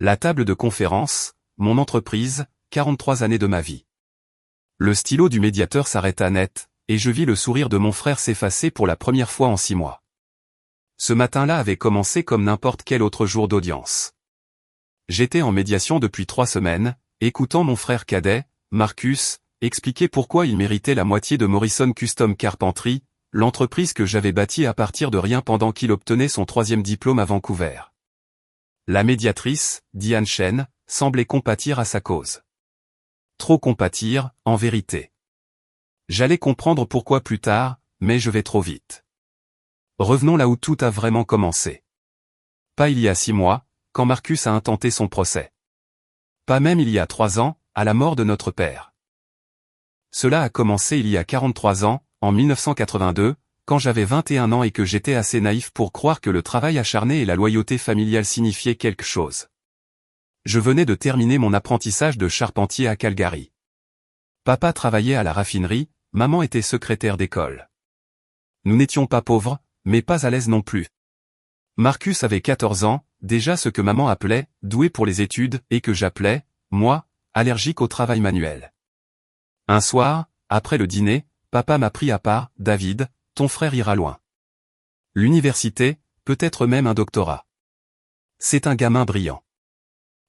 La table de conférence, mon entreprise, 43 années de ma vie. Le stylo du médiateur s'arrêta net, et je vis le sourire de mon frère s'effacer pour la première fois en 6 mois. Ce matin-là avait commencé comme n'importe quel autre jour d'audience. J'étais en médiation depuis 3 semaines, écoutant mon frère cadet, Marcus, expliquer pourquoi il méritait la moitié de Morrison Custom Carpentry, l'entreprise que j'avais bâtie à partir de rien pendant qu'il obtenait son 3e diplôme à Vancouver. La médiatrice, Diane Chen, semblait compatir à sa cause. Trop compatir, en vérité. J'allais comprendre pourquoi plus tard, mais je vais trop vite. Revenons là où tout a vraiment commencé. Pas il y a 6 mois, quand Marcus a intenté son procès. Pas même il y a 3 ans, à la mort de notre père. Cela a commencé il y a 43 ans, en 1982, quand j'avais 21 ans et que j'étais assez naïf pour croire que le travail acharné et la loyauté familiale signifiaient quelque chose. Je venais de terminer mon apprentissage de charpentier à Calgary. Papa travaillait à la raffinerie, maman était secrétaire d'école. Nous n'étions pas pauvres, mais pas à l'aise non plus. Marcus avait 14 ans, déjà ce que maman appelait « doué pour les études » et que j'appelais, moi, allergique au travail manuel. Un soir, après le dîner, papa m'a pris à part, « David, ton frère ira loin. L'université, peut-être même un doctorat. C'est un gamin brillant.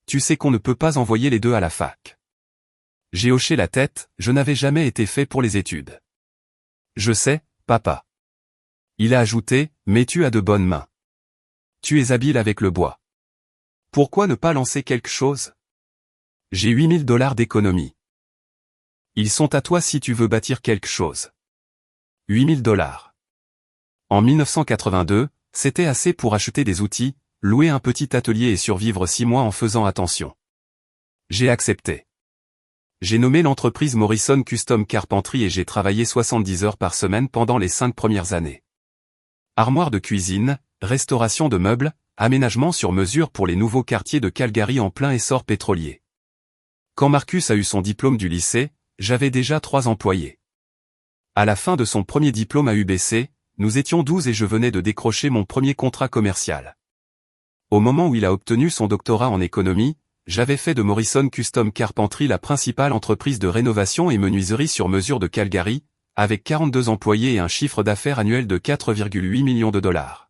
Tu sais qu'on ne peut pas envoyer les deux à la fac. » J'ai hoché la tête, je n'avais jamais été fait pour les études. Je sais, papa. Il a ajouté, mais tu as de bonnes mains. Tu es habile avec le bois. Pourquoi ne pas lancer quelque chose? J'ai 8 000 $ d'économie. Ils sont à toi si tu veux bâtir quelque chose. 8 000 $. En 1982, c'était assez pour acheter des outils, louer un petit atelier et survivre 6 mois en faisant attention. J'ai accepté. J'ai nommé l'entreprise Morrison Custom Carpentry et j'ai travaillé 70 heures par semaine pendant les 5 premières années. Armoire de cuisine, restauration de meubles, aménagement sur mesure pour les nouveaux quartiers de Calgary en plein essor pétrolier. Quand Marcus a eu son diplôme du lycée, j'avais déjà 3 employés. À la fin de son premier diplôme à UBC, nous étions 12 et je venais de décrocher mon premier contrat commercial. Au moment où il a obtenu son doctorat en économie, j'avais fait de Morrison Custom Carpentry la principale entreprise de rénovation et menuiserie sur mesure de Calgary, avec 42 employés et un chiffre d'affaires annuel de 4,8 millions de $.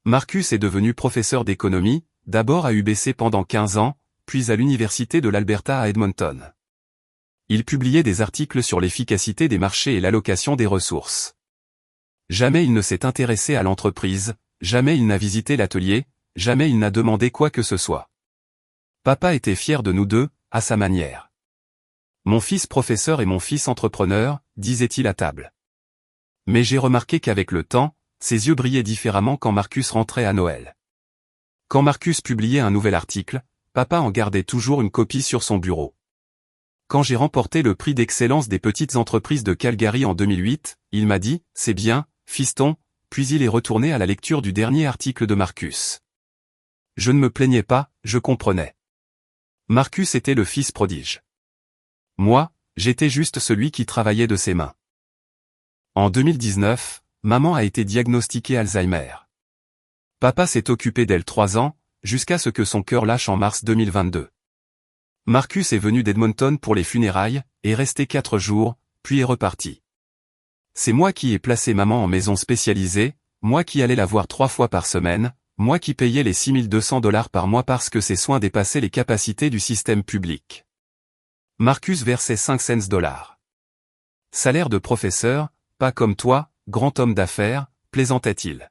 Marcus est devenu professeur d'économie, d'abord à UBC pendant 15 ans, puis à l'Université de l'Alberta à Edmonton. Il publiait des articles sur l'efficacité des marchés et l'allocation des ressources. Jamais il ne s'est intéressé à l'entreprise, jamais il n'a visité l'atelier, jamais il n'a demandé quoi que ce soit. Papa était fier de nous deux, à sa manière. Mon fils professeur et mon fils entrepreneur, disait-il à table. Mais j'ai remarqué qu'avec le temps, ses yeux brillaient différemment quand Marcus rentrait à Noël. Quand Marcus publiait un nouvel article, papa en gardait toujours une copie sur son bureau. Quand j'ai remporté le prix d'excellence des petites entreprises de Calgary en 2008, il m'a dit « C'est bien, fiston », puis il est retourné à la lecture du dernier article de Marcus. Je ne me plaignais pas, je comprenais. Marcus était le fils prodige. Moi, j'étais juste celui qui travaillait de ses mains. En 2019, maman a été diagnostiquée Alzheimer. Papa s'est occupé d'elle 3 ans, jusqu'à ce que son cœur lâche en mars 2022. Marcus est venu d'Edmonton pour les funérailles, est resté 4 jours, puis est reparti. C'est moi qui ai placé maman en maison spécialisée, moi qui allais la voir 3 fois par semaine, moi qui payais les 6 200 $ par mois parce que ses soins dépassaient les capacités du système public. Marcus versait 5 cents. Salaire de professeur, pas comme toi, grand homme d'affaires, plaisantait-il.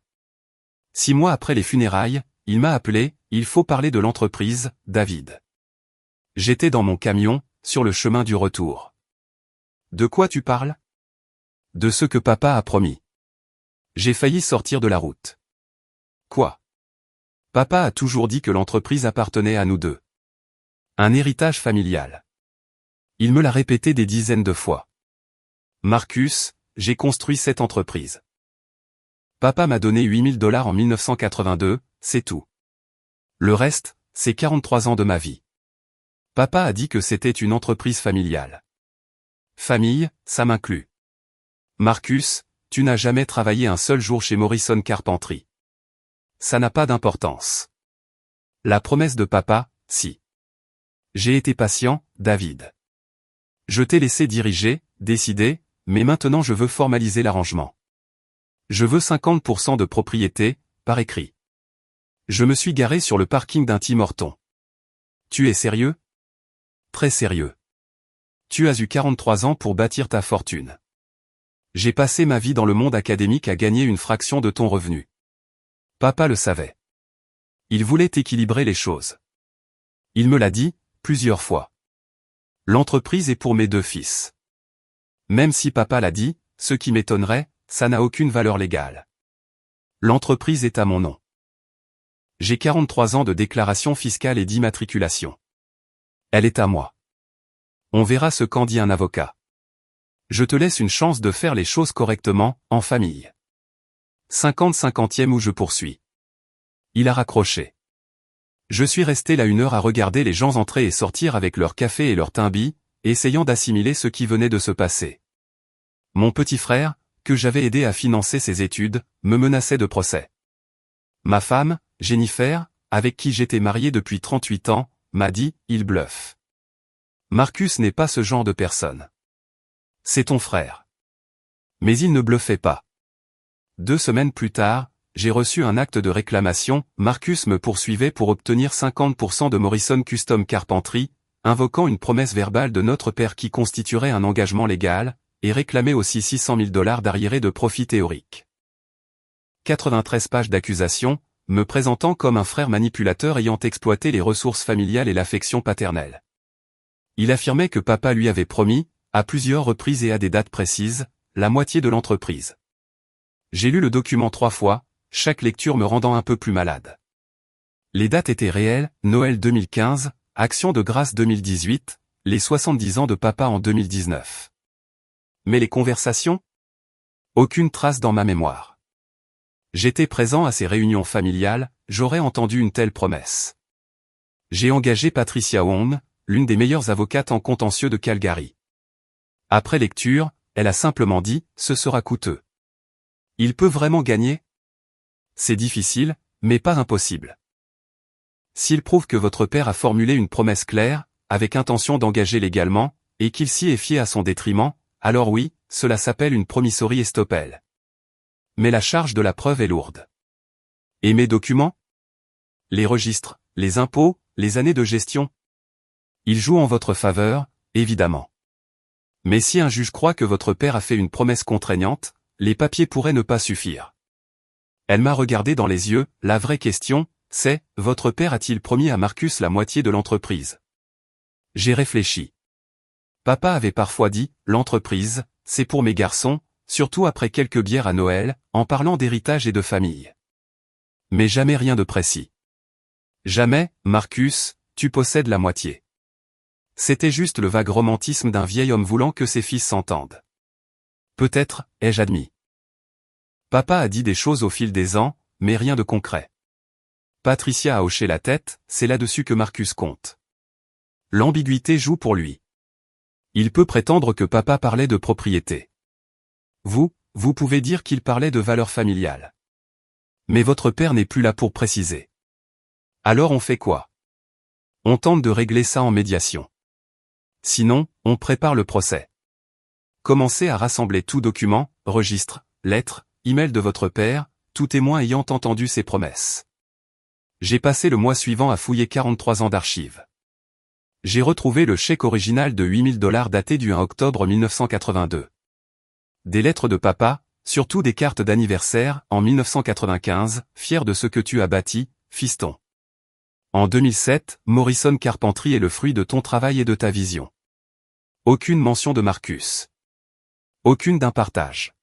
6 mois après les funérailles, il m'a appelé, il faut parler de l'entreprise, David. J'étais dans mon camion, sur le chemin du retour. De quoi tu parles? De ce que papa a promis. J'ai failli sortir de la route. Quoi? Papa a toujours dit que l'entreprise appartenait à nous deux. Un héritage familial. Il me l'a répété des dizaines de fois. Marcus, j'ai construit cette entreprise. Papa m'a donné 8 000 $ en 1982, c'est tout. Le reste, c'est 43 ans de ma vie. Papa a dit que c'était une entreprise familiale. Famille, ça m'inclut. Marcus, tu n'as jamais travaillé un seul jour chez Morrison Carpentry. Ça n'a pas d'importance. La promesse de papa, si. J'ai été patient, David. Je t'ai laissé diriger, décider, mais maintenant je veux formaliser l'arrangement. Je veux 50% de propriété, par écrit. Je me suis garé sur le parking d'un Tim Hortons. Tu es sérieux? Très sérieux. Tu as eu 43 ans pour bâtir ta fortune. J'ai passé ma vie dans le monde académique à gagner une fraction de ton revenu. Papa le savait. Il voulait équilibrer les choses. Il me l'a dit, plusieurs fois. L'entreprise est pour mes 2 fils. Même si papa l'a dit, ce qui m'étonnerait, ça n'a aucune valeur légale. L'entreprise est à mon nom. J'ai 43 ans de déclaration fiscale et d'immatriculation. Elle est à moi. On verra ce qu'en dit un avocat. Je te laisse une chance de faire les choses correctement, en famille. 50-50e où je poursuis. Il a raccroché. Je suis resté là 1 heure à regarder les gens entrer et sortir avec leur café et leur timbi, essayant d'assimiler ce qui venait de se passer. Mon petit frère, que j'avais aidé à financer ses études, me menaçait de procès. Ma femme, Jennifer, avec qui j'étais marié depuis 38 ans, m'a dit, il bluffe. Marcus n'est pas ce genre de personne. C'est ton frère. Mais il ne bluffait pas. 2 semaines plus tard, j'ai reçu un acte de réclamation, Marcus me poursuivait pour obtenir 50% de Morrison Custom Carpentry, invoquant une promesse verbale de notre père qui constituerait un engagement légal, et réclamait aussi $600 000 d'arriérés de profit théorique. 93 pages d'accusation, me présentant comme un frère manipulateur ayant exploité les ressources familiales et l'affection paternelle. Il affirmait que papa lui avait promis, à plusieurs reprises et à des dates précises, la moitié de l'entreprise. J'ai lu le document 3 fois, chaque lecture me rendant un peu plus malade. Les dates étaient réelles, Noël 2015, Action de grâce 2018, les 70 ans de papa en 2019. Mais les conversations? Aucune trace dans ma mémoire. J'étais présent à ces réunions familiales, j'aurais entendu une telle promesse. J'ai engagé Patricia Wong, l'une des meilleures avocates en contentieux de Calgary. Après lecture, elle a simplement dit, ce sera coûteux. Il peut vraiment gagner? C'est difficile, mais pas impossible. S'il prouve que votre père a formulé une promesse claire, avec intention d'engager légalement, et qu'il s'y est fié à son détriment, alors oui, cela s'appelle une promissory estoppel. Mais la charge de la preuve est lourde. Et mes documents? Les registres, les impôts, les années de gestion? Ils jouent en votre faveur, évidemment. Mais si un juge croit que votre père a fait une promesse contraignante, les papiers pourraient ne pas suffire. Elle m'a regardé dans les yeux, la vraie question, c'est, votre père a-t-il promis à Marcus la moitié de l'entreprise? J'ai réfléchi. Papa avait parfois dit, l'entreprise, c'est pour mes garçons, surtout après quelques bières à Noël, en parlant d'héritage et de famille. Mais jamais rien de précis. Jamais, Marcus, tu possèdes la moitié. C'était juste le vague romantisme d'un vieil homme voulant que ses fils s'entendent. Peut-être, ai-je admis. Papa a dit des choses au fil des ans, mais rien de concret. Patricia a hoché la tête, c'est là-dessus que Marcus compte. L'ambiguïté joue pour lui. Il peut prétendre que papa parlait de propriété. Vous pouvez dire qu'il parlait de valeur familiale. Mais votre père n'est plus là pour préciser. Alors on fait quoi? On tente de régler ça en médiation. Sinon, on prépare le procès. Commencez à rassembler tout document, registre, lettre, email de votre père, tout témoin ayant entendu ses promesses. J'ai passé le mois suivant à fouiller 43 ans d'archives. J'ai retrouvé le chèque original de $8 000 daté du 1 octobre 1982. Des lettres de papa, surtout des cartes d'anniversaire, en 1995, fier de ce que tu as bâti, fiston. En 2007, Morrison Carpentry est le fruit de ton travail et de ta vision. Aucune mention de Marcus. Aucune d'un partage.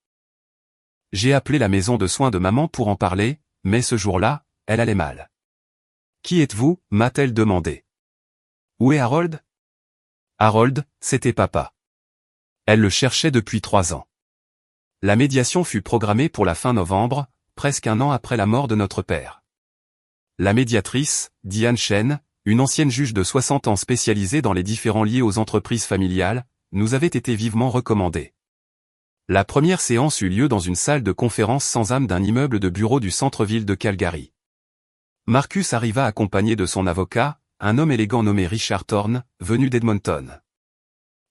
J'ai appelé la maison de soins de maman pour en parler, mais ce jour-là, elle allait mal. Qui êtes-vous, m'a-t-elle demandé. Où est Harold? Harold, c'était papa. Elle le cherchait depuis 3 ans. La médiation fut programmée pour la fin novembre, presque 1 an après la mort de notre père. La médiatrice, Diane Chen, une ancienne juge de 60 ans spécialisée dans les différends liés aux entreprises familiales, nous avait été vivement recommandée. La première séance eut lieu dans une salle de conférence sans âme d'un immeuble de bureaux du centre-ville de Calgary. Marcus arriva accompagné de son avocat, un homme élégant nommé Richard Thorne, venu d'Edmonton.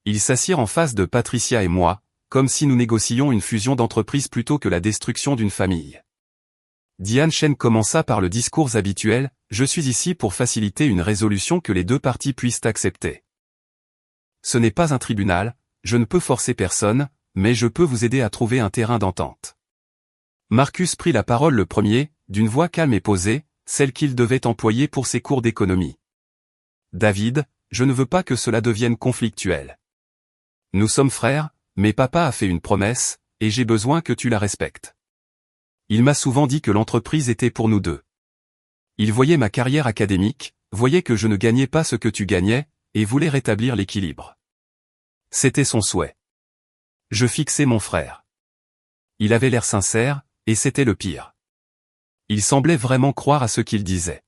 Ils s'assirent en face de Patricia et moi, comme si nous négocions une fusion d'entreprise plutôt que la destruction d'une famille. Diane Chen commença par le discours habituel, « Je suis ici pour faciliter une résolution que les deux parties puissent accepter. Ce n'est pas un tribunal, je ne peux forcer personne, mais je peux vous aider à trouver un terrain d'entente. » Marcus prit la parole le premier, d'une voix calme et posée, celle qu'il devait employer pour ses cours d'économie. « David, je ne veux pas que cela devienne conflictuel. Nous sommes frères, mais papa a fait une promesse, et j'ai besoin que tu la respectes. Il m'a souvent dit que l'entreprise était pour nous deux. Il voyait ma carrière académique, voyait que je ne gagnais pas ce que tu gagnais, et voulait rétablir l'équilibre. C'était son souhait. Je fixais mon frère. Il avait l'air sincère, et c'était le pire. Il semblait vraiment croire à ce qu'il disait.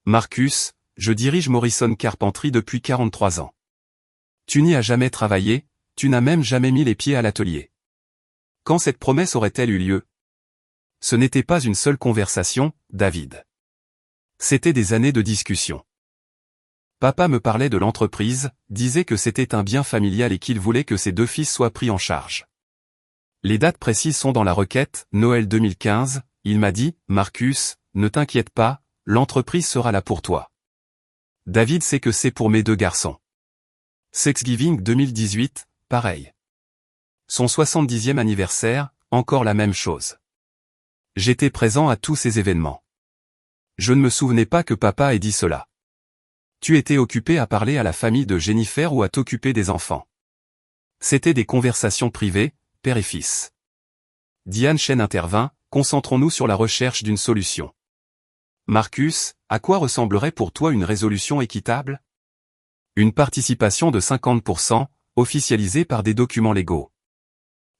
Marcus, je dirige Morrison Carpentry depuis 43 ans. Tu n'y as jamais travaillé, tu n'as même jamais mis les pieds à l'atelier. Quand cette promesse aurait-elle eu lieu? Ce n'était pas une seule conversation, David. C'était des années de discussion. Papa me parlait de l'entreprise, disait que c'était un bien familial et qu'il voulait que ses deux fils soient pris en charge. Les dates précises sont dans la requête, Noël 2015, il m'a dit, Marcus, ne t'inquiète pas, l'entreprise sera là pour toi. David sait que c'est pour mes deux garçons. Thanksgiving 2018, pareil. Son 70e anniversaire, encore la même chose. J'étais présent à tous ces événements. Je ne me souvenais pas que papa ait dit cela. Tu étais occupé à parler à la famille de Jennifer ou à t'occuper des enfants. C'était des conversations privées, père et fils. Diane Chen intervint, concentrons-nous sur la recherche d'une solution. Marcus, à quoi ressemblerait pour toi une résolution équitable? Une participation de 50%, officialisée par des documents légaux.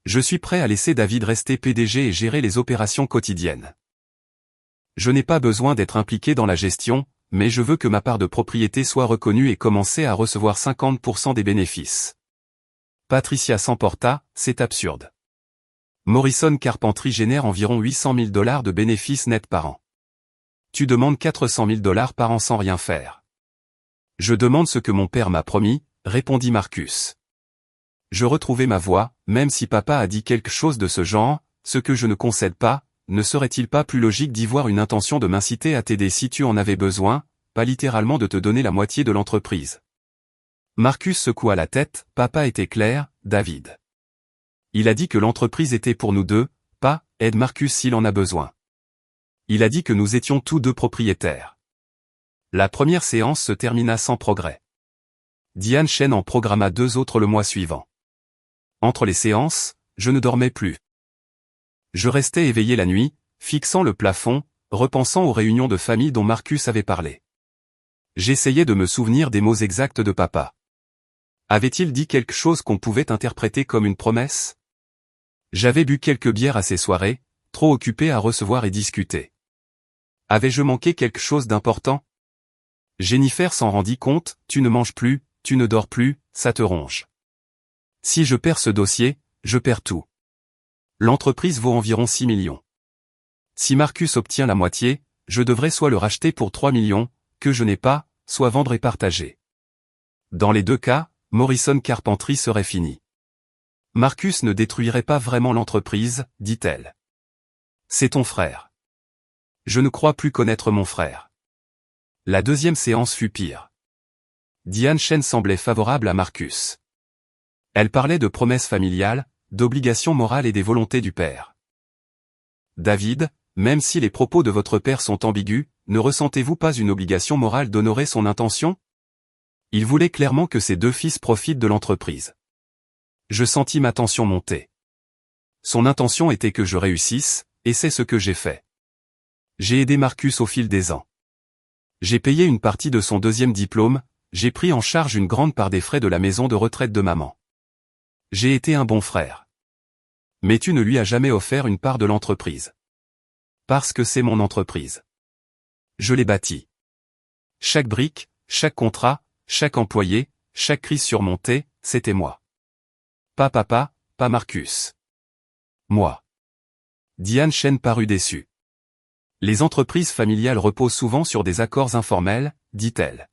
Je suis prêt à laisser David rester PDG et gérer les opérations quotidiennes. Je n'ai pas besoin d'être impliqué dans la gestion, mais je veux que ma part de propriété soit reconnue et commencer à recevoir 50% des bénéfices. Patricia s'emporta, c'est absurde. Morrison Carpentry génère environ 800 000 $ de bénéfices nets par an. Tu demandes 400 000 $ par an sans rien faire. Je demande ce que mon père m'a promis, répondit Marcus. Je retrouvai ma voix, même si papa a dit quelque chose de ce genre, ce que je ne concède pas, ne serait-il pas plus logique d'y voir une intention de m'inciter à t'aider si tu en avais besoin, pas littéralement de te donner la moitié de l'entreprise? Marcus secoua la tête, papa était clair, David. Il a dit que l'entreprise était pour nous deux, pas, aide Marcus s'il en a besoin. Il a dit que nous étions tous deux propriétaires. La première séance se termina sans progrès. Diane Chen en programma 2 autres le mois suivant. Entre les séances, je ne dormais plus. Je restais éveillé la nuit, fixant le plafond, repensant aux réunions de famille dont Marcus avait parlé. J'essayais de me souvenir des mots exacts de papa. Avait-il dit quelque chose qu'on pouvait interpréter comme une promesse? J'avais bu quelques bières à ces soirées, trop occupé à recevoir et discuter. Avais-je manqué quelque chose d'important? Jennifer s'en rendit compte, tu ne manges plus, tu ne dors plus, ça te ronge. Si je perds ce dossier, je perds tout. L'entreprise vaut environ 6 millions. Si Marcus obtient la moitié, je devrais soit le racheter pour 3 millions, que je n'ai pas, soit vendre et partager. Dans les deux cas, Morrison Carpentry serait fini. Marcus ne détruirait pas vraiment l'entreprise, dit-elle. C'est ton frère. Je ne crois plus connaître mon frère. La deuxième séance fut pire. Diane Chen semblait favorable à Marcus. Elle parlait de promesses familiales, d'obligations morales et des volontés du père. David, même si les propos de votre père sont ambigus, ne ressentez-vous pas une obligation morale d'honorer son intention? Il voulait clairement que ses deux fils profitent de l'entreprise. Je sentis ma tension monter. Son intention était que je réussisse, et c'est ce que j'ai fait. J'ai aidé Marcus au fil des ans. J'ai payé une partie de son deuxième diplôme, j'ai pris en charge une grande part des frais de la maison de retraite de maman. J'ai été un bon frère. Mais tu ne lui as jamais offert une part de l'entreprise. Parce que c'est mon entreprise. Je l'ai bâtie. Chaque brique, chaque contrat, chaque employé, chaque crise surmontée, c'était moi. Pas papa, pas Marcus. Moi. Diane Chen parut déçue. Les entreprises familiales reposent souvent sur des accords informels, dit-elle.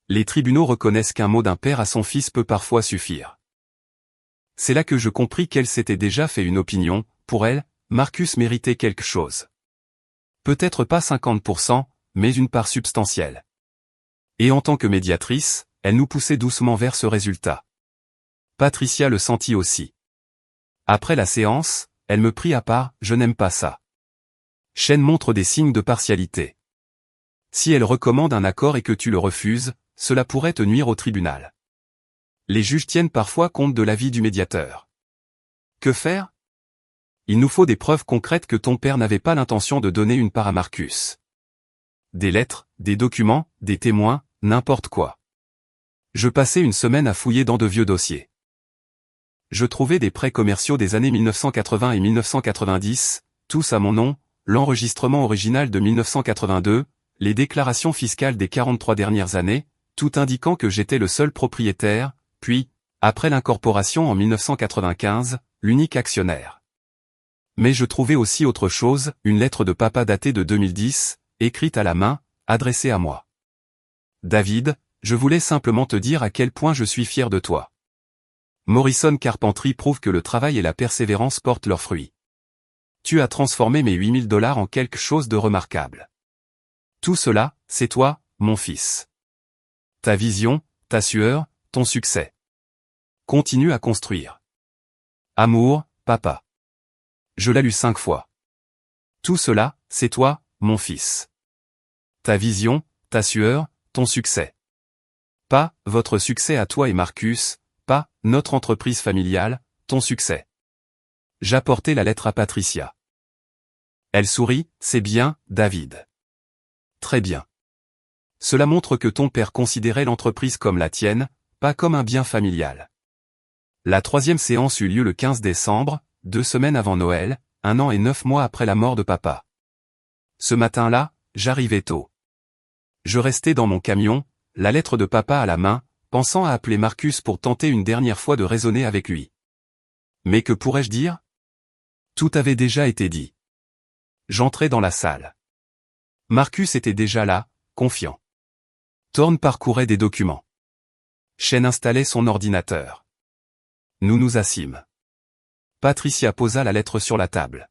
Les tribunaux reconnaissent qu'un mot d'un père à son fils peut parfois suffire. C'est là que je compris qu'elle s'était déjà fait une opinion. Pour elle, Marcus méritait quelque chose. Peut-être pas 50%, mais une part substantielle. Et en tant que médiatrice, elle nous poussait doucement vers ce résultat. Patricia le sentit aussi. Après la séance, elle me prit à part, je n'aime pas ça. Shane montre des signes de partialité. Si elle recommande un accord et que tu le refuses, cela pourrait te nuire au tribunal. Les juges tiennent parfois compte de l'avis du médiateur. Que faire? Il nous faut des preuves concrètes que ton père n'avait pas l'intention de donner une part à Marcus. Des lettres, des documents, des témoins, n'importe quoi. Je passais une semaine à fouiller dans de vieux dossiers. Je trouvais des prêts commerciaux des années 1980 et 1990, tous à mon nom, l'enregistrement original de 1982, les déclarations fiscales des 43 dernières années, tout indiquant que j'étais le seul propriétaire, puis, après l'incorporation en 1995, l'unique actionnaire. Mais je trouvais aussi autre chose, une lettre de papa datée de 2010, écrite à la main, adressée à moi. David, je voulais simplement te dire à quel point je suis fier de toi. Morrison Carpentry prouve que le travail et la persévérance portent leurs fruits. Tu as transformé mes 8 000 $ en quelque chose de remarquable. Tout cela, c'est toi, mon fils. Ta vision, ta sueur, ton succès. Continue à construire. Amour, papa. Je l'ai lu 5 fois. Tout cela, c'est toi, mon fils. Ta vision, ta sueur, ton succès. Pas, votre succès à toi et Marcus, pas, notre entreprise familiale, ton succès. J'apportais la lettre à Patricia. Elle sourit, c'est bien, David. Très bien. Cela montre que ton père considérait l'entreprise comme la tienne, pas comme un bien familial. La 3e séance eut lieu le 15 décembre, 2 semaines avant Noël, 1 an et 9 mois après la mort de papa. Ce matin-là, j'arrivais tôt. Je restais dans mon camion, la lettre de papa à la main, pensant à appeler Marcus pour tenter une dernière fois de raisonner avec lui. Mais que pourrais-je dire? Tout avait déjà été dit. J'entrais dans la salle. Marcus était déjà là, confiant. Thorne parcourait des documents. Shane installait son ordinateur. Nous nous assîmes. Patricia posa la lettre sur la table.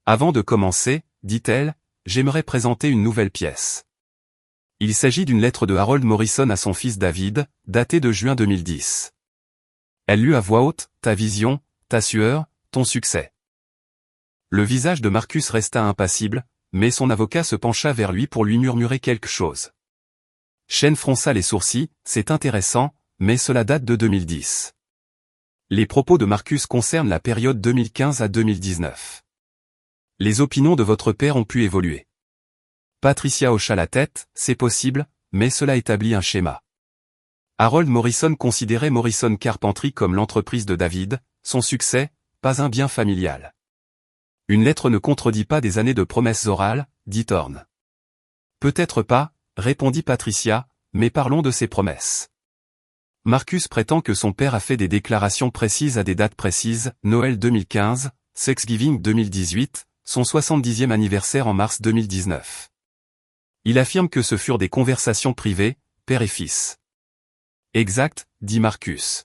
Avant de commencer, dit-elle, j'aimerais présenter une nouvelle pièce. Il s'agit d'une lettre de Harold Morrison à son fils David, datée de juin 2010. Elle lut à voix haute, ta vision, ta sueur, ton succès. Le visage de Marcus resta impassible, mais son avocat se pencha vers lui pour lui murmurer quelque chose. Shane fronça les sourcils, c'est intéressant, mais cela date de 2010. Les propos de Marcus concernent la période 2015 à 2019. Les opinions de votre père ont pu évoluer. Patricia hocha la tête, c'est possible, mais cela établit un schéma. Harold Morrison considérait Morrison Carpentry comme l'entreprise de David, son succès, pas un bien familial. Une lettre ne contredit pas des années de promesses orales, dit Thorne. Peut-être pas, répondit Patricia, mais parlons de ces promesses. Marcus prétend que son père a fait des déclarations précises à des dates précises, Noël 2015, Thanksgiving 2018, son 70e anniversaire en mars 2019. Il affirme que ce furent des conversations privées, père et fils. Exact, dit Marcus.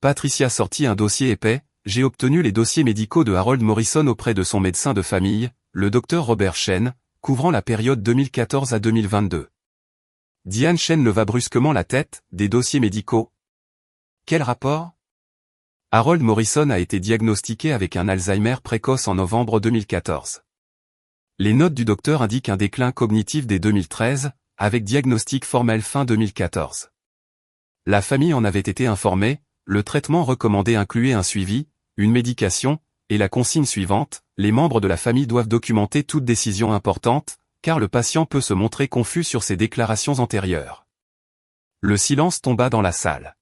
Patricia sortit un dossier épais, j'ai obtenu les dossiers médicaux de Harold Morrison auprès de son médecin de famille, le docteur Robert Shane, couvrant la période 2014 à 2022. Diane Shane leva brusquement la tête, des dossiers médicaux. Quel rapport? Harold Morrison a été diagnostiqué avec un Alzheimer précoce en novembre 2014. Les notes du docteur indiquent un déclin cognitif dès 2013, avec diagnostic formel fin 2014. La famille en avait été informée, le traitement recommandé incluait un suivi, une médication, et la consigne suivante, les membres de la famille doivent documenter toute décision importante, car le patient peut se montrer confus sur ses déclarations antérieures. Le silence tomba dans la salle.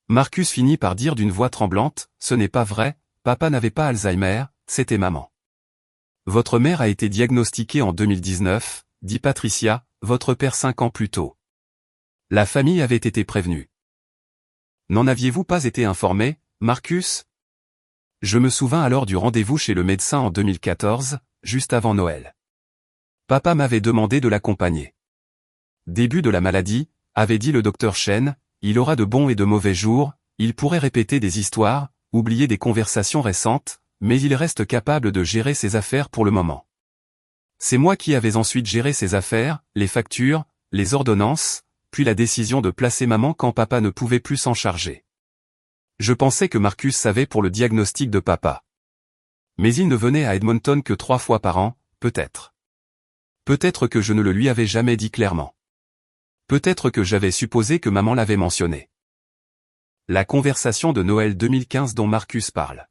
Marcus finit par dire d'une voix tremblante, ce n'est pas vrai, papa n'avait pas Alzheimer, c'était maman. Votre mère a été diagnostiquée en 2019, dit Patricia, votre père 5 ans plus tôt. La famille avait été prévenue. N'en aviez-vous pas été informé, Marcus? Je me souvins alors du rendez-vous chez le médecin en 2014, juste avant Noël. Papa m'avait demandé de l'accompagner. Début de la maladie, avait dit le docteur Chen, il aura de bons et de mauvais jours, il pourrait répéter des histoires, oublier des conversations récentes, mais il reste capable de gérer ses affaires pour le moment. C'est moi qui avais ensuite géré ses affaires, les factures, les ordonnances, puis la décision de placer maman quand papa ne pouvait plus s'en charger. Je pensais que Marcus savait pour le diagnostic de papa. Mais il ne venait à Edmonton que 3 fois par an, peut-être. Peut-être que je ne le lui avais jamais dit clairement. Peut-être que j'avais supposé que maman l'avait mentionné. La conversation de Noël 2015 dont Marcus parle.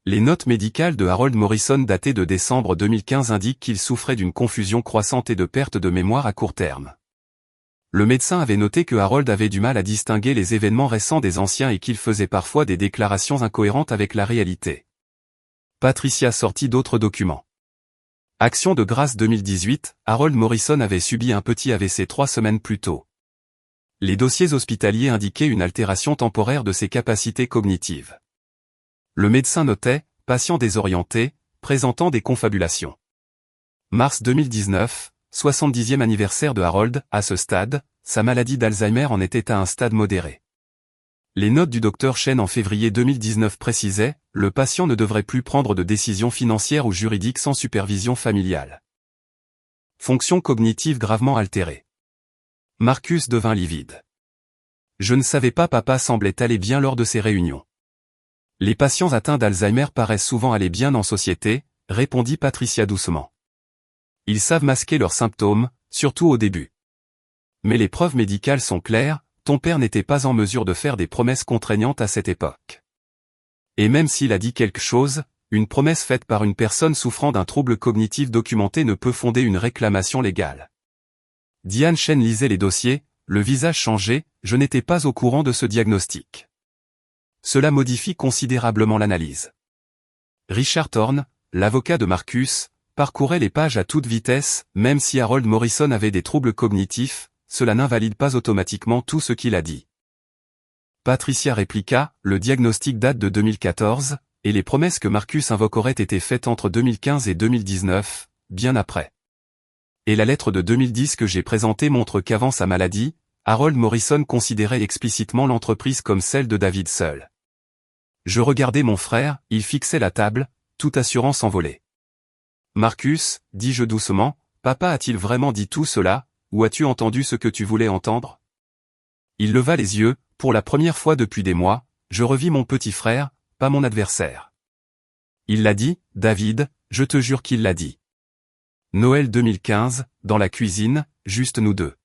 Les notes médicales de Harold Morrison datées de décembre 2015 indiquent qu'il souffrait d'une confusion croissante et de perte de mémoire à court terme. Le médecin avait noté que Harold avait du mal à distinguer les événements récents des anciens et qu'il faisait parfois des déclarations incohérentes avec la réalité. Patricia sortit d'autres documents. Action de grâce 2018, Harold Morrison avait subi un petit AVC 3 semaines plus tôt. Les dossiers hospitaliers indiquaient une altération temporaire de ses capacités cognitives. Le médecin notait, patient désorienté, présentant des confabulations. Mars 2019, 70e anniversaire de Harold, à ce stade, sa maladie d'Alzheimer en était à un stade modéré. Les notes du docteur Chen en février 2019 précisaient, le patient ne devrait plus prendre de décisions financières ou juridiques sans supervision familiale. Fonction cognitive gravement altérée. Marcus devint livide. Je ne savais pas, papa semblait aller bien lors de ces réunions. Les patients atteints d'Alzheimer paraissent souvent aller bien en société, répondit Patricia doucement. Ils savent masquer leurs symptômes, surtout au début. Mais les preuves médicales sont claires, ton père n'était pas en mesure de faire des promesses contraignantes à cette époque. Et même s'il a dit quelque chose, une promesse faite par une personne souffrant d'un trouble cognitif documenté ne peut fonder une réclamation légale. Diane Chen lisait les dossiers, le visage changé, je n'étais pas au courant de ce diagnostic. Cela modifie considérablement l'analyse. Richard Thorne, l'avocat de Marcus, parcourait les pages à toute vitesse, même si Harold Morrison avait des troubles cognitifs, cela n'invalide pas automatiquement tout ce qu'il a dit. Patricia répliqua, le diagnostic date de 2014, et les promesses que Marcus invoque auraient été faites entre 2015 et 2019, bien après. Et la lettre de 2010 que j'ai présentée montre qu'avant sa maladie, Harold Morrison considérait explicitement l'entreprise comme celle de David seul. Je regardais mon frère, il fixait la table, toute assurance s'envolait. Marcus, dis-je doucement, papa a-t-il vraiment dit tout cela, ou as-tu entendu ce que tu voulais entendre? Il leva les yeux, pour la première fois depuis des mois, je revis mon petit frère, pas mon adversaire. Il l'a dit, David, je te jure qu'il l'a dit. Noël 2015, dans la cuisine, juste nous deux.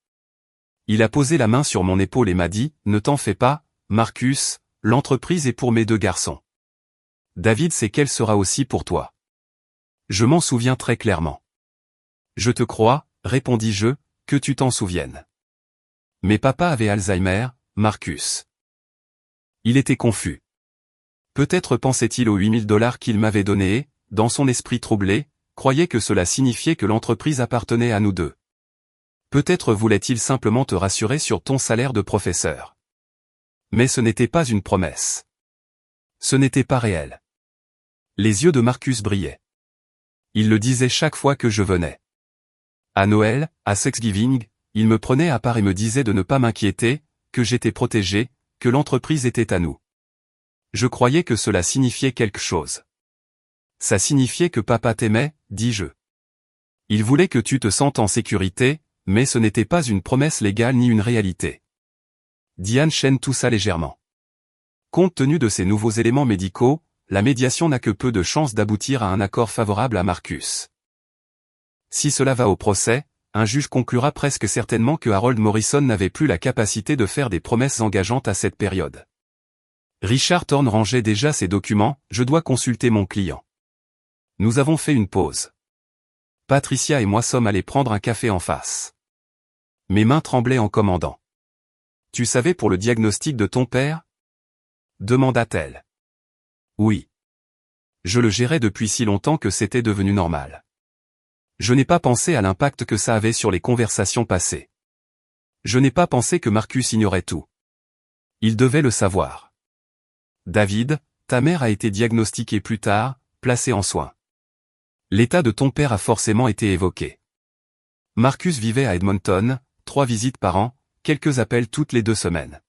Il a posé la main sur mon épaule et m'a dit, ne t'en fais pas, Marcus, l'entreprise est pour mes 2 garçons. David sait qu'elle sera aussi pour toi. Je m'en souviens très clairement. Je te crois, répondis-je, que tu t'en souviennes. Mais papa avait Alzheimer, Marcus. Il était confus. Peut-être pensait-il aux $8000 qu'il m'avait donnés et, dans son esprit troublé, croyait que cela signifiait que l'entreprise appartenait à nous deux. Peut-être voulait-il simplement te rassurer sur ton salaire de professeur. Mais ce n'était pas une promesse. Ce n'était pas réel. Les yeux de Marcus brillaient. Il le disait chaque fois que je venais. À Noël, à Thanksgiving, il me prenait à part et me disait de ne pas m'inquiéter, que j'étais protégé, que l'entreprise était à nous. Je croyais que cela signifiait quelque chose. Ça signifiait que papa t'aimait, dis-je. Il voulait que tu te sentes en sécurité, mais ce n'était pas une promesse légale ni une réalité. Diane Chen toussa légèrement. Compte tenu de ces nouveaux éléments médicaux, la médiation n'a que peu de chances d'aboutir à un accord favorable à Marcus. Si cela va au procès, un juge conclura presque certainement que Harold Morrison n'avait plus la capacité de faire des promesses engageantes à cette période. Richard Thorne rangeait déjà ses documents, je dois consulter mon client. Nous avons fait une pause. Patricia et moi sommes allés prendre un café en face. Mes mains tremblaient en commandant. Tu savais pour le diagnostic de ton père? Demanda-t-elle. Oui. Je le gérais depuis si longtemps que c'était devenu normal. Je n'ai pas pensé à l'impact que ça avait sur les conversations passées. Je n'ai pas pensé que Marcus ignorait tout. Il devait le savoir. David, ta mère a été diagnostiquée plus tard, placée en soins. L'état de ton père a forcément été évoqué. Marcus vivait à Edmonton, 3 visites par an, quelques appels toutes les 2 semaines.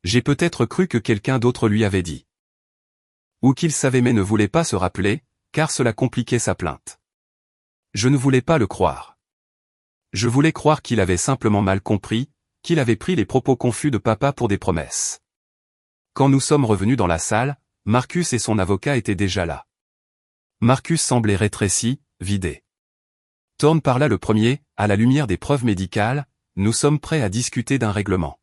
J'ai peut-être cru que quelqu'un d'autre lui avait dit. Ou qu'il savait mais ne voulait pas se rappeler, car cela compliquait sa plainte. Je ne voulais pas le croire. Je voulais croire qu'il avait simplement mal compris, qu'il avait pris les propos confus de papa pour des promesses. Quand nous sommes revenus dans la salle, Marcus et son avocat étaient déjà là. Marcus semblait rétréci, vidé. Thorne parla le premier, à la lumière des preuves médicales, nous sommes prêts à discuter d'un règlement.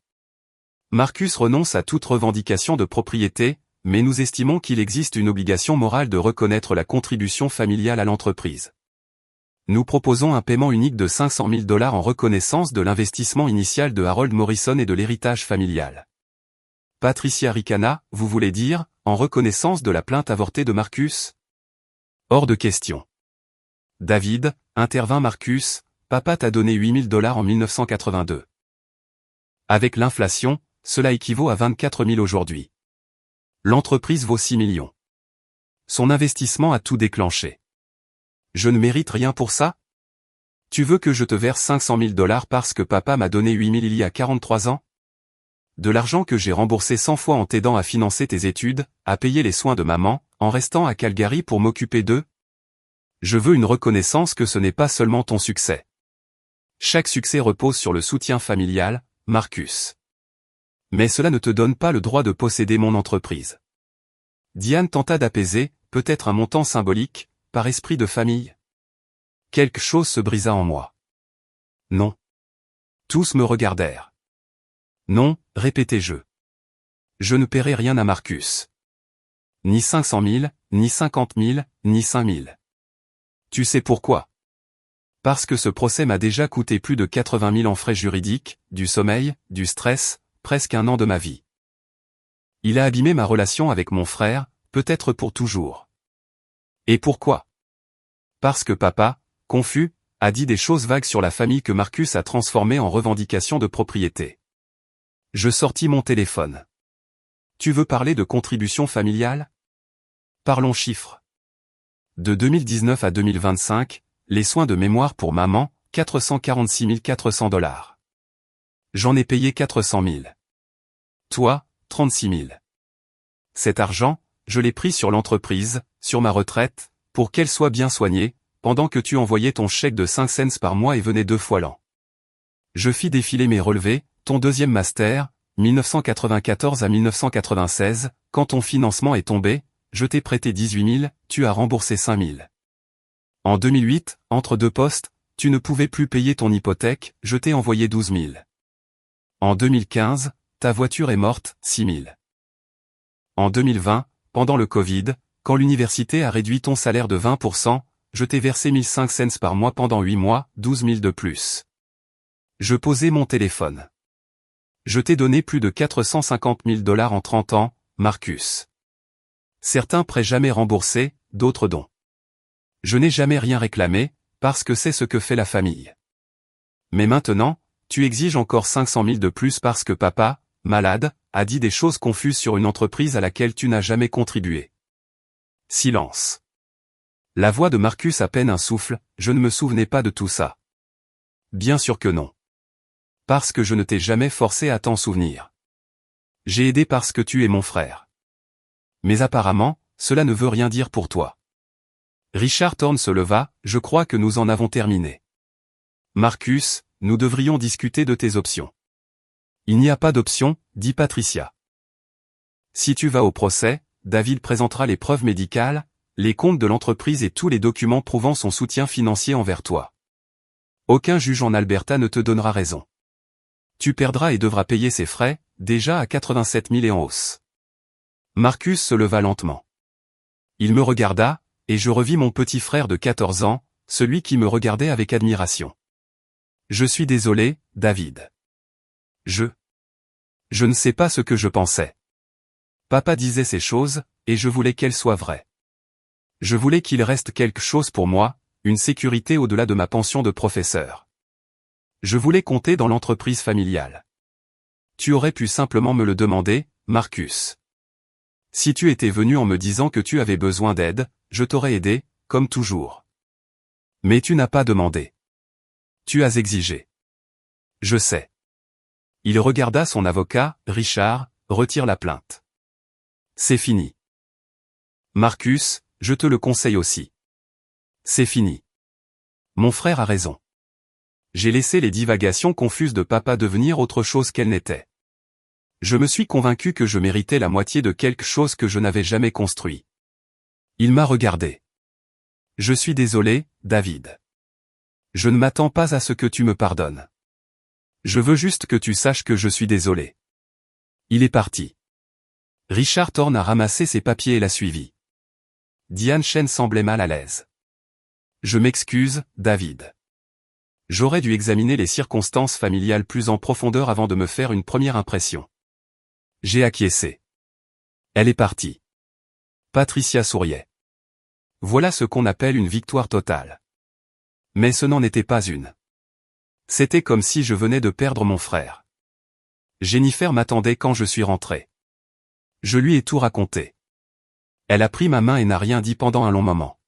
Marcus renonce à toute revendication de propriété, mais nous estimons qu'il existe une obligation morale de reconnaître la contribution familiale à l'entreprise. Nous proposons un paiement unique de 500 000 $ en reconnaissance de l'investissement initial de Harold Morrison et de l'héritage familial. Patricia ricana, vous voulez dire, en reconnaissance de la plainte avortée de Marcus? Hors de question. David, intervint Marcus, papa t'a donné 8 000 $ en 1982. Avec l'inflation, cela équivaut à 24 000 aujourd'hui. L'entreprise vaut 6 millions. Son investissement a tout déclenché. Je ne mérite rien pour ça? Tu veux que je te verse 500 000 $ parce que papa m'a donné 8 000 il y a 43 ans? De l'argent que j'ai remboursé 100 fois en t'aidant à financer tes études, à payer les soins de maman, en restant à Calgary pour m'occuper d'eux? Je veux une reconnaissance que ce n'est pas seulement ton succès. Chaque succès repose sur le soutien familial, Marcus. Mais cela ne te donne pas le droit de posséder mon entreprise. Diane tenta d'apaiser, peut-être un montant symbolique, par esprit de famille. Quelque chose se brisa en moi. Non. Tous me regardèrent. Non, répétai-je. Je ne paierai rien à Marcus. Ni 500 000, ni 50 000, ni 5 000. Tu sais pourquoi? Parce que ce procès m'a déjà coûté plus de 80 000 en frais juridiques, du sommeil, du stress, presque 1 an de ma vie. Il a abîmé ma relation avec mon frère, peut-être pour toujours. Et pourquoi? Parce que papa, confus, a dit des choses vagues sur la famille que Marcus a transformées en revendication de propriété. Je sortis mon téléphone. Tu veux parler de contribution familiale? Parlons chiffres. De 2019 à 2025, les soins de mémoire pour maman, 446 400 $. J'en ai payé 400 000. Toi, 36 000. Cet argent, je l'ai pris sur l'entreprise, sur ma retraite, pour qu'elle soit bien soignée, pendant que tu envoyais ton chèque de 5 cents par mois et venais 2 fois l'an. Je fis défiler mes relevés, ton deuxième master, 1994 à 1996, quand ton financement est tombé, je t'ai prêté 18 000, tu as remboursé 5 000. En 2008, entre 2 postes, tu ne pouvais plus payer ton hypothèque, je t'ai envoyé 12 000. En 2015, ta voiture est morte, 6 000. En 2020, pendant le Covid, quand l'université a réduit ton salaire de 20%, je t'ai versé 1 500 cents par mois pendant 8 mois, 12 000 de plus. Je posais mon téléphone. Je t'ai donné plus de 450 000 $ en 30 ans, Marcus. Certains prêts jamais remboursés, d'autres dons. Je n'ai jamais rien réclamé, parce que c'est ce que fait la famille. Mais maintenant, tu exiges encore 500 000 de plus parce que papa, malade, a dit des choses confuses sur une entreprise à laquelle tu n'as jamais contribué. Silence. La voix de Marcus à peine un souffle, je ne me souvenais pas de tout ça. Bien sûr que non. Parce que je ne t'ai jamais forcé à t'en souvenir. J'ai aidé parce que tu es mon frère. Mais apparemment, cela ne veut rien dire pour toi. Richard Thorne se leva, je crois que nous en avons terminé. Marcus, nous devrions discuter de tes options. Il n'y a pas d'option, dit Patricia. Si tu vas au procès, David présentera les preuves médicales, les comptes de l'entreprise et tous les documents prouvant son soutien financier envers toi. Aucun juge en Alberta ne te donnera raison. Tu perdras et devras payer ses frais, déjà à 87 000 et en hausse. Marcus se leva lentement. Il me regarda, et je revis mon petit frère de 14 ans, celui qui me regardait avec admiration. Je suis désolé, David. Je ne sais pas ce que je pensais. Papa disait ces choses, et je voulais qu'elles soient vraies. Je voulais qu'il reste quelque chose pour moi, une sécurité au-delà de ma pension de professeur. Je voulais compter dans l'entreprise familiale. Tu aurais pu simplement me le demander, Marcus. Si tu étais venu en me disant que tu avais besoin d'aide, je t'aurais aidé, comme toujours. Mais tu n'as pas demandé. Tu as exigé. Je sais. Il regarda son avocat, Richard, retire la plainte. C'est fini. Marcus, je te le conseille aussi. C'est fini. Mon frère a raison. J'ai laissé les divagations confuses de papa devenir autre chose qu'elles n'étaient. Je me suis convaincu que je méritais la moitié de quelque chose que je n'avais jamais construit. Il m'a regardé. Je suis désolé, David. Je ne m'attends pas à ce que tu me pardonnes. Je veux juste que tu saches que je suis désolé. Il est parti. Richard Thorne a ramassé ses papiers et l'a suivi. Diane Chen semblait mal à l'aise. Je m'excuse, David. J'aurais dû examiner les circonstances familiales plus en profondeur avant de me faire une première impression. J'ai acquiescé. Elle est partie. Patricia souriait. Voilà ce qu'on appelle une victoire totale. Mais ce n'en était pas une. C'était comme si je venais de perdre mon frère. Jennifer m'attendait quand je suis rentré. Je lui ai tout raconté. Elle a pris ma main et n'a rien dit pendant un long moment.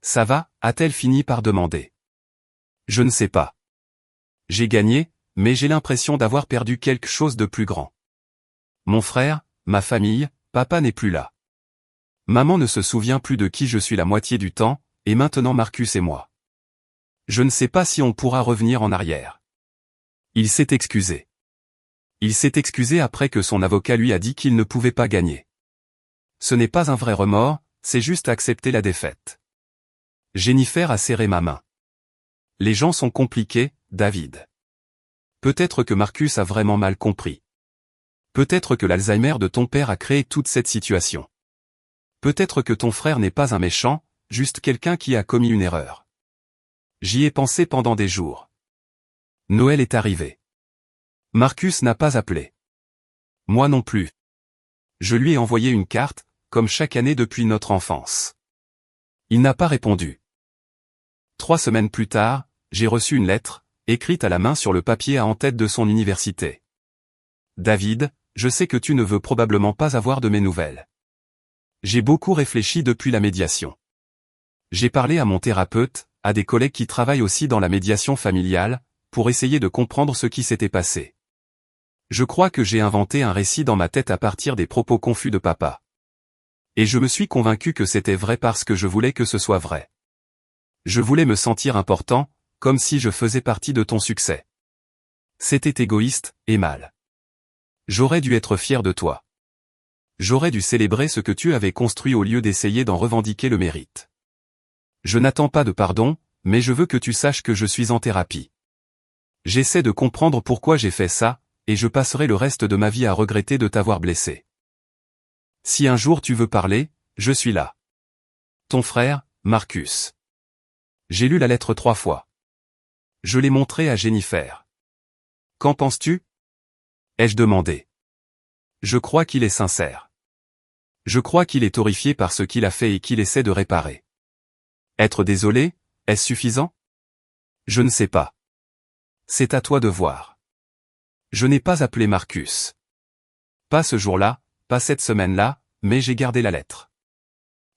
Ça va, a-t-elle fini par demander. Je ne sais pas. J'ai gagné, mais j'ai l'impression d'avoir perdu quelque chose de plus grand. Mon frère, ma famille, papa n'est plus là. Maman ne se souvient plus de qui je suis la moitié du temps, et maintenant Marcus et moi. Je ne sais pas si on pourra revenir en arrière. Il s'est excusé. Il s'est excusé après que son avocat lui a dit qu'il ne pouvait pas gagner. Ce n'est pas un vrai remords, c'est juste accepter la défaite. Jennifer a serré ma main. Les gens sont compliqués, David. Peut-être que Marcus a vraiment mal compris. Peut-être que l'Alzheimer de ton père a créé toute cette situation. Peut-être que ton frère n'est pas un méchant, juste quelqu'un qui a commis une erreur. J'y ai pensé pendant des jours. Noël est arrivé. Marcus n'a pas appelé. Moi non plus. Je lui ai envoyé une carte, comme chaque année depuis notre enfance. Il n'a pas répondu. 3 semaines plus tard, j'ai reçu une lettre, écrite à la main sur le papier à en-tête de son université. David, je sais que tu ne veux probablement pas avoir de mes nouvelles. J'ai beaucoup réfléchi depuis la médiation. J'ai parlé à mon thérapeute, à des collègues qui travaillent aussi dans la médiation familiale, pour essayer de comprendre ce qui s'était passé. Je crois que j'ai inventé un récit dans ma tête à partir des propos confus de papa. Et je me suis convaincu que c'était vrai parce que je voulais que ce soit vrai. Je voulais me sentir important, comme si je faisais partie de ton succès. C'était égoïste, et mal. J'aurais dû être fier de toi. J'aurais dû célébrer ce que tu avais construit au lieu d'essayer d'en revendiquer le mérite. Je n'attends pas de pardon, mais je veux que tu saches que je suis en thérapie. J'essaie de comprendre pourquoi j'ai fait ça, et je passerai le reste de ma vie à regretter de t'avoir blessé. Si un jour tu veux parler, je suis là. Ton frère, Marcus. J'ai lu la lettre 3 fois. Je l'ai montrée à Jennifer. Qu'en penses-tu? Ai-je demandé. Je crois qu'il est sincère. Je crois qu'il est horrifié par ce qu'il a fait et qu'il essaie de réparer. Être désolé, est-ce suffisant? Je ne sais pas. C'est à toi de voir. Je n'ai pas appelé Marcus. Pas ce jour-là, pas cette semaine-là, mais j'ai gardé la lettre.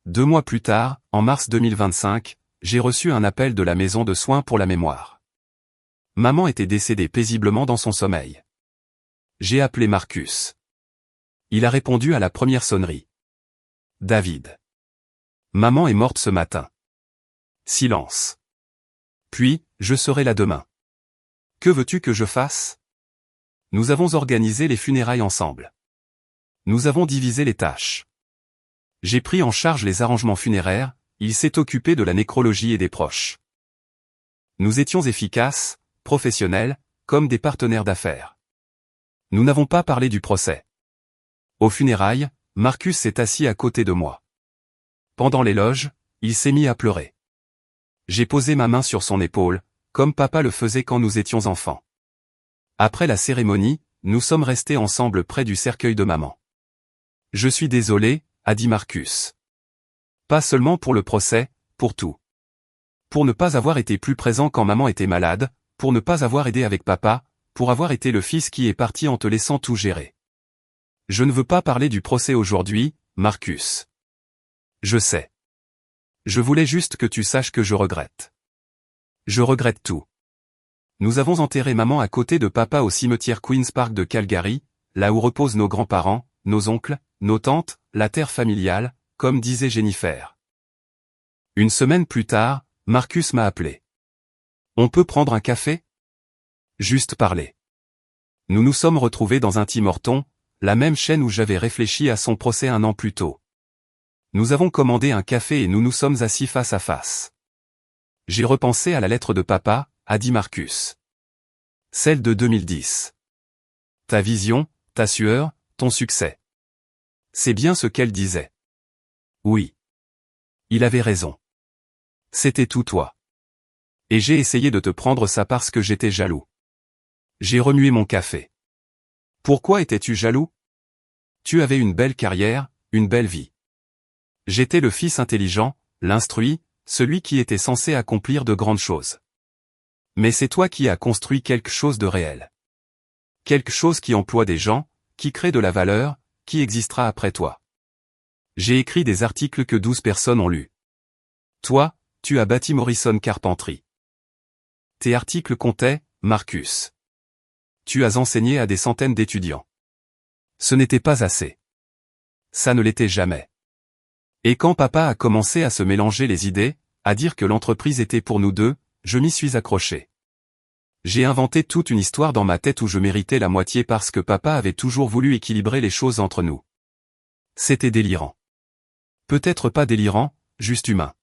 2 mois plus tard, en mars 2025, j'ai reçu un appel de la maison de soins pour la mémoire. Maman était décédée paisiblement dans son sommeil. J'ai appelé Marcus. Il a répondu à la première sonnerie. David. Maman est morte ce matin. Silence. Puis, je serai là demain. Que veux-tu que je fasse? Nous avons organisé les funérailles ensemble. Nous avons divisé les tâches. J'ai pris en charge les arrangements funéraires, il s'est occupé de la nécrologie et des proches. Nous étions efficaces, professionnels, comme des partenaires d'affaires. Nous n'avons pas parlé du procès. Aux funérailles, Marcus s'est assis à côté de moi. Pendant l'éloge, il s'est mis à pleurer. J'ai posé ma main sur son épaule, comme papa le faisait quand nous étions enfants. Après la cérémonie, nous sommes restés ensemble près du cercueil de maman. Je suis désolé, a dit Marcus. Pas seulement pour le procès, pour tout. Pour ne pas avoir été plus présent quand maman était malade, pour ne pas avoir aidé avec papa, pour avoir été le fils qui est parti en te laissant tout gérer. Je ne veux pas parler du procès aujourd'hui, Marcus. Je sais. Je voulais juste que tu saches que je regrette. Je regrette tout. Nous avons enterré maman à côté de papa au cimetière Queen's Park de Calgary, là où reposent nos grands-parents, nos oncles, nos tantes, la terre familiale, comme disait Jennifer. Une semaine plus tard, Marcus m'a appelé. On peut prendre un café? Juste parler. Nous nous sommes retrouvés dans un Tim Hortons, la même chaîne où j'avais réfléchi à son procès 1 an plus tôt. Nous avons commandé un café et nous nous sommes assis face à face. J'ai repensé à la lettre de papa, a dit Marcus. Celle de 2010. Ta vision, ta sueur, ton succès. C'est bien ce qu'elle disait. Oui. Il avait raison. C'était tout toi. Et j'ai essayé de te prendre ça parce que j'étais jaloux. J'ai remué mon café. Pourquoi étais-tu jaloux? Tu avais une belle carrière, une belle vie. J'étais le fils intelligent, l'instruit, celui qui était censé accomplir de grandes choses. Mais c'est toi qui as construit quelque chose de réel. Quelque chose qui emploie des gens, qui crée de la valeur, qui existera après toi. J'ai écrit des articles que 12 personnes ont lus. Toi, tu as bâti Morrison Carpentry. Tes articles comptaient, Marcus. Tu as enseigné à des centaines d'étudiants. Ce n'était pas assez. Ça ne l'était jamais. Et quand papa a commencé à se mélanger les idées, à dire que l'entreprise était pour nous deux, je m'y suis accroché. J'ai inventé toute une histoire dans ma tête où je méritais la moitié parce que papa avait toujours voulu équilibrer les choses entre nous. C'était délirant. Peut-être pas délirant, juste humain.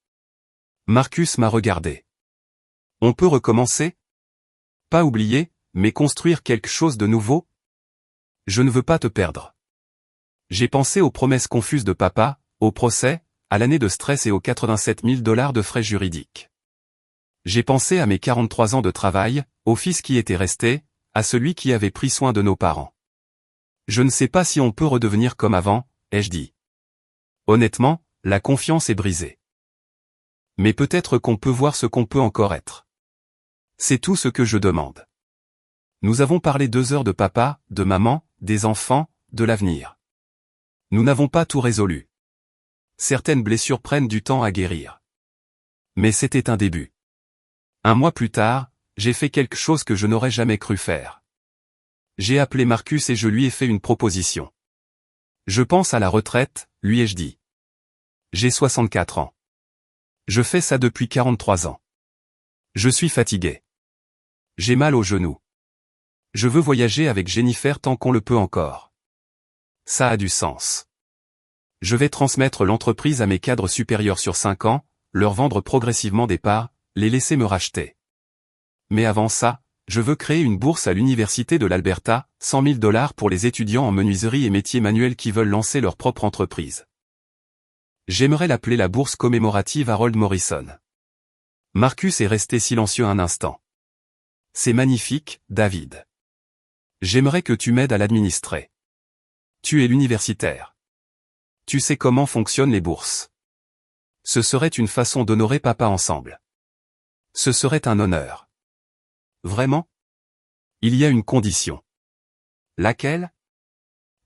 Marcus m'a regardé. On peut recommencer? Pas oublier, mais construire quelque chose de nouveau? Je ne veux pas te perdre. J'ai pensé aux promesses confuses de papa, au procès, à l'année de stress et aux 87 000 $ de frais juridiques. J'ai pensé à mes 43 ans de travail, au fils qui était resté, à celui qui avait pris soin de nos parents. Je ne sais pas si on peut redevenir comme avant, ai-je dit. Honnêtement, la confiance est brisée. Mais peut-être qu'on peut voir ce qu'on peut encore être. C'est tout ce que je demande. Nous avons parlé 2 heures de papa, de maman, des enfants, de l'avenir. Nous n'avons pas tout résolu. Certaines blessures prennent du temps à guérir. Mais c'était un début. 1 mois plus tard, j'ai fait quelque chose que je n'aurais jamais cru faire. J'ai appelé Marcus et je lui ai fait une proposition. Je pense à la retraite, lui ai-je dit. J'ai 64 ans. Je fais ça depuis 43 ans. Je suis fatigué. J'ai mal aux genoux. Je veux voyager avec Jennifer tant qu'on le peut encore. Ça a du sens. Je vais transmettre l'entreprise à mes cadres supérieurs sur 5 ans, leur vendre progressivement des parts, les laisser me racheter. Mais avant ça, je veux créer une bourse à l'université de l'Alberta, 100 000 $ pour les étudiants en menuiserie et métiers manuels qui veulent lancer leur propre entreprise. J'aimerais l'appeler la bourse commémorative Harold Morrison. Marcus est resté silencieux un instant. C'est magnifique, David. J'aimerais que tu m'aides à l'administrer. Tu es l'universitaire. Tu sais comment fonctionnent les bourses. Ce serait une façon d'honorer papa ensemble. Ce serait un honneur. Vraiment? Il y a une condition. Laquelle?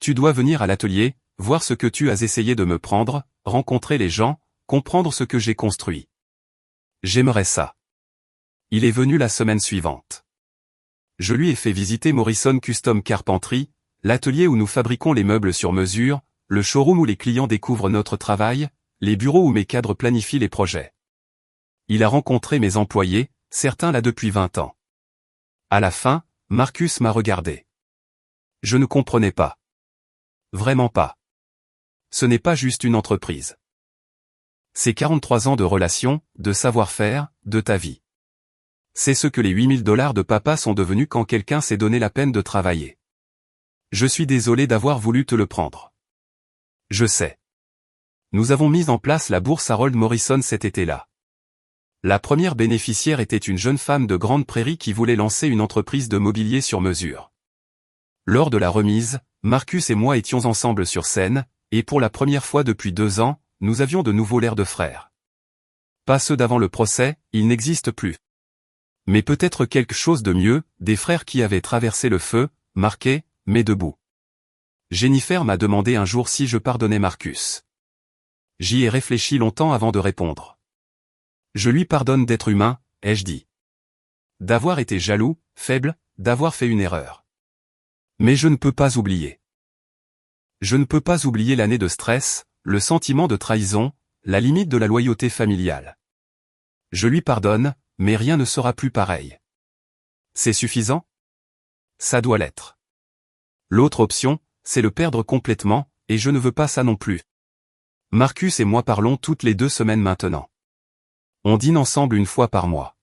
Tu dois venir à l'atelier, voir ce que tu as essayé de me prendre, rencontrer les gens, comprendre ce que j'ai construit. J'aimerais ça. Il est venu la semaine suivante. Je lui ai fait visiter Morrison Custom Carpentry, l'atelier où nous fabriquons les meubles sur mesure, le showroom où les clients découvrent notre travail, les bureaux où mes cadres planifient les projets. Il a rencontré mes employés, certains là depuis 20 ans. À la fin, Marcus m'a regardé. Je ne comprenais pas. Vraiment pas. Ce n'est pas juste une entreprise. C'est 43 ans de relations, de savoir-faire, de ta vie. C'est ce que les 8 000 $ de papa sont devenus quand quelqu'un s'est donné la peine de travailler. Je suis désolé d'avoir voulu te le prendre. Je sais. Nous avons mis en place la bourse Harold Morrison cet été-là. La première bénéficiaire était une jeune femme de Grande Prairie qui voulait lancer une entreprise de mobilier sur mesure. Lors de la remise, Marcus et moi étions ensemble sur scène, et pour la première fois depuis 2 ans, nous avions de nouveau l'air de frères. Pas ceux d'avant le procès, ils n'existent plus. Mais peut-être quelque chose de mieux, des frères qui avaient traversé le feu, marqués, mais debout. Jennifer m'a demandé un jour si je pardonnais Marcus. J'y ai réfléchi longtemps avant de répondre. Je lui pardonne d'être humain, ai-je dit. D'avoir été jaloux, faible, d'avoir fait une erreur. Mais je ne peux pas oublier. Je ne peux pas oublier l'année de stress, le sentiment de trahison, la limite de la loyauté familiale. Je lui pardonne, mais rien ne sera plus pareil. C'est suffisant? Ça doit l'être. L'autre option, c'est le perdre complètement, et je ne veux pas ça non plus. Marcus et moi parlons toutes les 2 semaines maintenant. On dîne ensemble une fois par mois.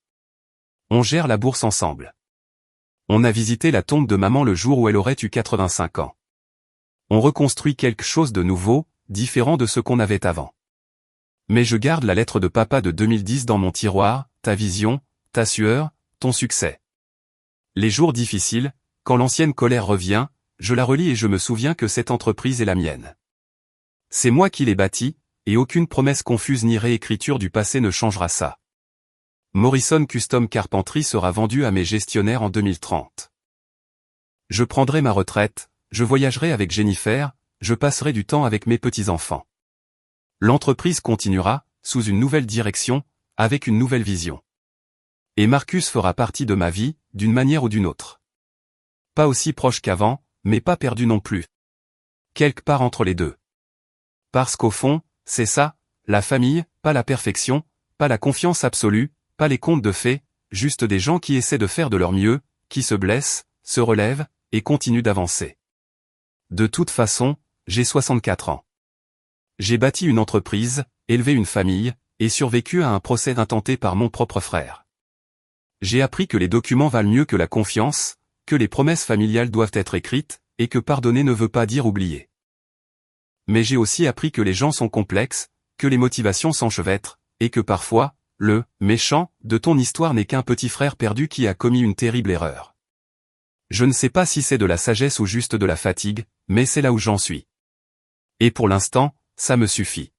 On gère la bourse ensemble. On a visité la tombe de maman le jour où elle aurait eu 85 ans. On reconstruit quelque chose de nouveau, différent de ce qu'on avait avant. Mais je garde la lettre de papa de 2010 dans mon tiroir, ta vision, ta sueur, ton succès. Les jours difficiles, quand l'ancienne colère revient, je la relis et je me souviens que cette entreprise est la mienne. C'est moi qui l'ai bâtie, et aucune promesse confuse ni réécriture du passé ne changera ça. Morrison Custom Carpentry sera vendu à mes gestionnaires en 2030. Je prendrai ma retraite, je voyagerai avec Jennifer, je passerai du temps avec mes petits-enfants. L'entreprise continuera, sous une nouvelle direction, avec une nouvelle vision. Et Marcus fera partie de ma vie, d'une manière ou d'une autre. Pas aussi proche qu'avant, mais pas perdu non plus. Quelque part entre les deux. Parce qu'au fond, c'est ça, la famille, pas la perfection, pas la confiance absolue, pas les contes de fées, juste des gens qui essaient de faire de leur mieux, qui se blessent, se relèvent, et continuent d'avancer. De toute façon, j'ai 64 ans. J'ai bâti une entreprise, élevé une famille, et survécu à un procès intenté par mon propre frère. J'ai appris que les documents valent mieux que la confiance, que les promesses familiales doivent être écrites, et que pardonner ne veut pas dire oublier. Mais j'ai aussi appris que les gens sont complexes, que les motivations s'enchevêtrent, et que parfois, le « méchant » de ton histoire n'est qu'un petit frère perdu qui a commis une terrible erreur. Je ne sais pas si c'est de la sagesse ou juste de la fatigue, mais c'est là où j'en suis. Et pour l'instant, ça me suffit.